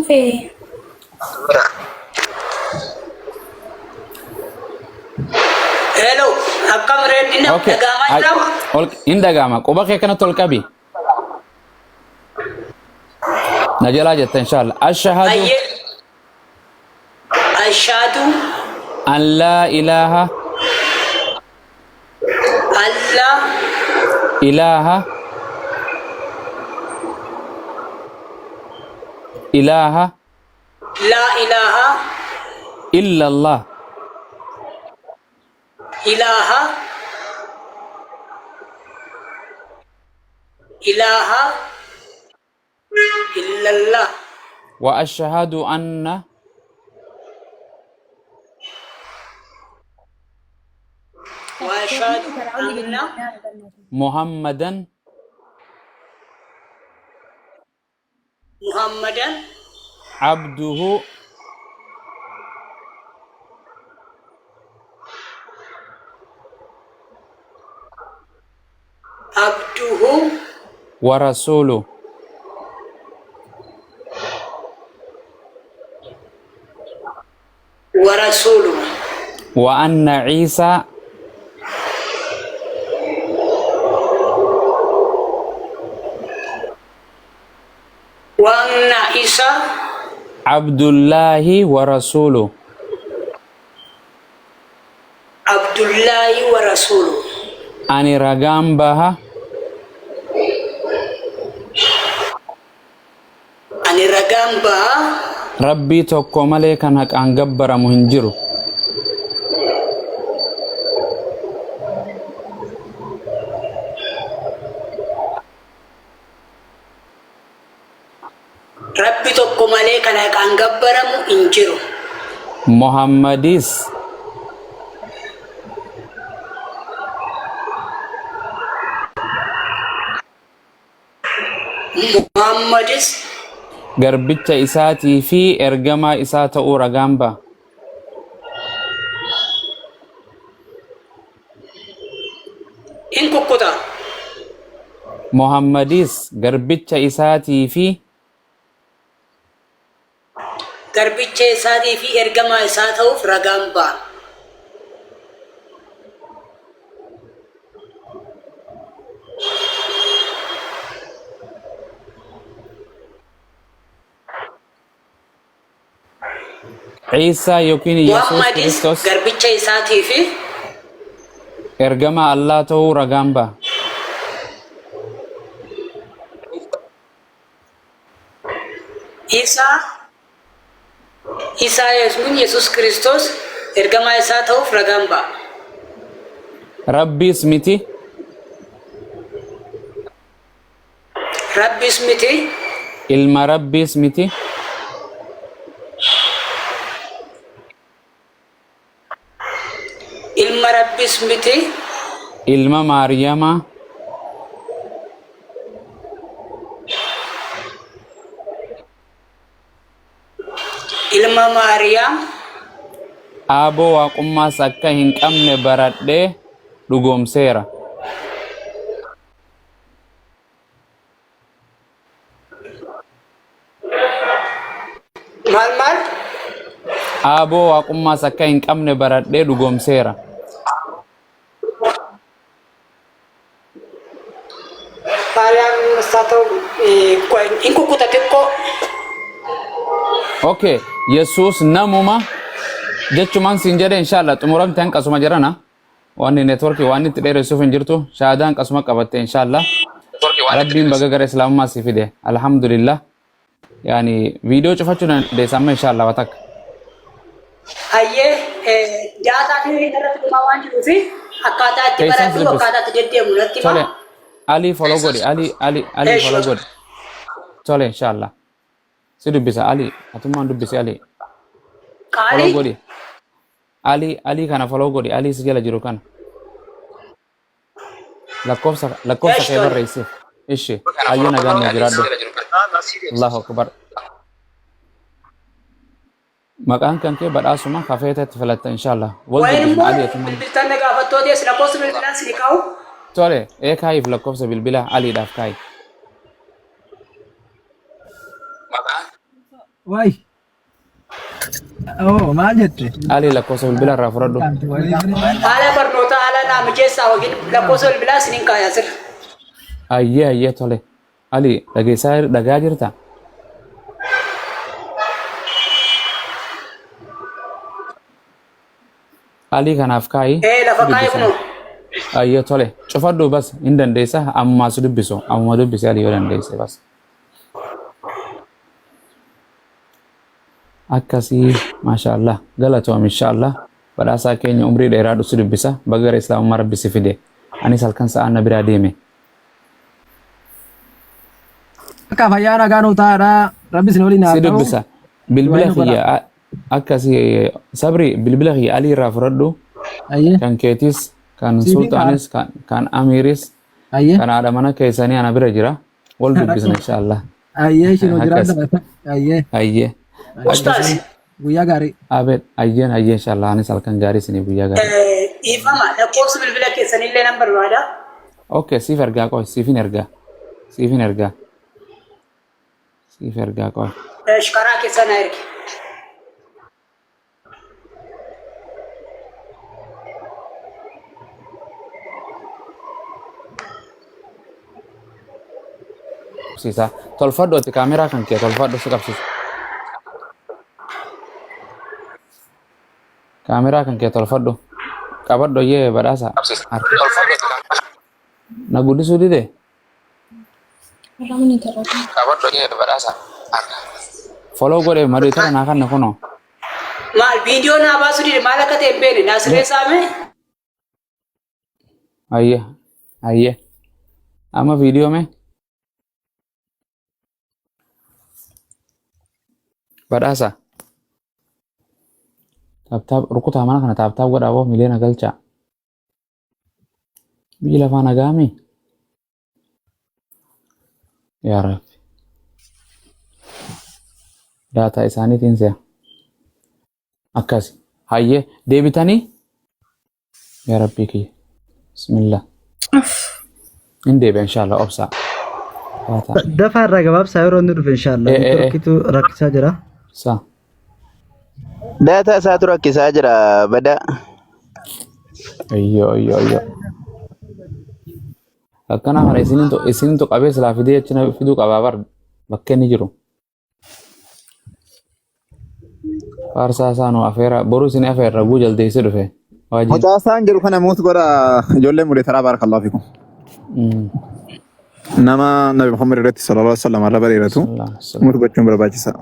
في hello akkam reedina Okay. dhagaamaa jiraama In dhagahama. Quba kee kanatti ol qabi. Na jalaa jetta inshallah. Ashhadu ayyee ashhadu an la ilaha alla ilaha ilaha la ilaha illa Allah ilaha ilaha illallah wa ashhadu anna wa ashhadu anna Muhammadan muhammadan abduhu abduhu wa rasuluhu. wa rasuluhu Wa anna Isa wa anna isa Abdullahi wa rasuluhu. abdullahi wa rasuluhu Ani ragaan baha ani ragaan baha Rabbii tokko malee kan haqaan gabbaramu hin jiru. rabbi tokko malee kan haqaan gabbaramu hin jiru Muhammadis muhammadis garbicha isaatii fi ergamaa isaa ta'uu ragaan baha. in kukkuta Muhammadis garbicha isaatii fi garbicha isaatii fi ergamaa isaa ta'uuf ragaan ba'a Isa yookiin Yesuus muhammadis Kiristoos garbicha isaatii fi ergamaa Allah ta'uu ragaan baha. isaa yesuun yesus kiristoos ergamaa isaa ta'uuf ragaan ba'a Rabbiis miti rabbis miti ilma Rabbiis miti ilma rabbis miti ilma Maariyamaa ilma maariyaam aaboo waaqummaas akka hin qabne baradhee dhugoomseera. maal Aaboo waaqummaas akka hin qabne baradhee dhugoomseera. maariyaam isaa ta'u in kukkuta xiqqoo Okay, Yesuus namuma jechumaan siin jedhe inshallah xumuramte hanqasuma jirana. Wanni networkii waan itti dheeressuuf hin jirtu shahaadaa hanqasuma qabatte inshallah. Rabbiin baga gara islaamummaa si fide. Alhamdulillah. Yani viidiyoo cufachuu dandeessamma inshallah watakka. hayyee daataa fi irratti dhumaa waan jiruufi akkaataa itti Keessan barattu dubbis. akkaataa itti deddeemu natti Tole, himaa. Ali follow godhi, Ali follow godhi. Tole inshallah. Si dubbisa Ali, atummaan dubbisi Ali. Follow Qaalii godhi. Ali kana follow godhi, Ali si jala jiru kana. lakkoofsa kee barreessi. Ishi, ayyo nagaan nu jiraadhu. Allahu akbar. Maqaan kan kee badhaasuma kafeetatti filatta inshallah. Wal wayin dubbisna immoo Ali atumaan. bilbiltaan gaafattooti as lakkoofsa bilbilaan si qabu. Tole, kaayiif lakkoofsa bilbila Aliidhaaf kaayi. Wai. Oh, maal jette? Ali lakkoofsa bilbilaa irraa fudhadhu. Haala barnoota haala naamicheessaa wajjin lakkoofsa bilbilaa isiniin kaayaa jira. Ayyee tole. Ali dhagaa jirta? Ali kanaaf kaayi. Lafa kaayee kunoo. Ayyee tole. Cufadhu bas hin dandeessa ammaas dubbisu. Amma dubbise Ali yoo dandeesse bas. Akkasii maashaallah galatoom inshaallah badhaasaa keenya umrii dheeraa dhusu dubbisa bagara islaamummaa rabbi si fide anis halkan sa'aan na biraa deeme. Akka fayyaa nagaa nuu taa'aadha. Rabbi isin waliin haa ta'u. Si dubbisa. Bilbila kiyya akkasii sabri bilbila kiyya Ali irraa fudhadhu. Kan keetis kan sultaanis kan amiris kan haadha mana keessanii ana bira jira. Wal dubbisna inshaallah. Shinoo jiraata. Ustaz. Guyyaa gaarii. Abed ayyee inshaallah anis halkan gaarii isinii guyyaa gaarii. Ifama lakkoofsa bilbila keessanii illee nan barbaada. Okay, siif ergaa qoy siifin ergaa. Siif ergaa qoy. Karaa keessa na erge. Sisa tolfadhu ati kaameraa kan kee tolfadhu si qabsiisa. Kamera kan kita tolfadhu qabadhu ye badhaasa na guddisuu dide qabadhu ye badhaasa follow godhe maduu tara naa kanne kuno maal viidiyoo naa baasuu dide maal akka ta'e hin beekne naasiree saame ayye amma viidiyoo me badhaasa Tabtab rukutaa mana kana tabtab godhaaboo miliyoona galcha. Biyyi lafaa nagaami. Yaa Rabbi. Daataa isaaniitiin se'a. Akkasi. Hayyee deebitanii. Yaa Rabbii kiyya. Bismillah. Hin deebi'a inshaallah obsaa. Dafaa irraa gabaabsaa yeroo inni dhufe inshaallah. Rakkitu rakkisaa jira. Saa. Data satu rakkisaa jira bada. Ayyo. Akkana kana isinin to qabee silaa fidee achina fiduu qabaa bar bakka inni jiru. Faarsaa isaanuu afeera boruu isin afeerra guu jaldeessee dhufe. Mucaasaan jiru kana muut godha ijoollee mudee taraa baarakallahu fiikum. Nama Nabi Muhammad irratti sallallahu alaihi wasallam irra bareeratu muut gochuun barbaachisaa.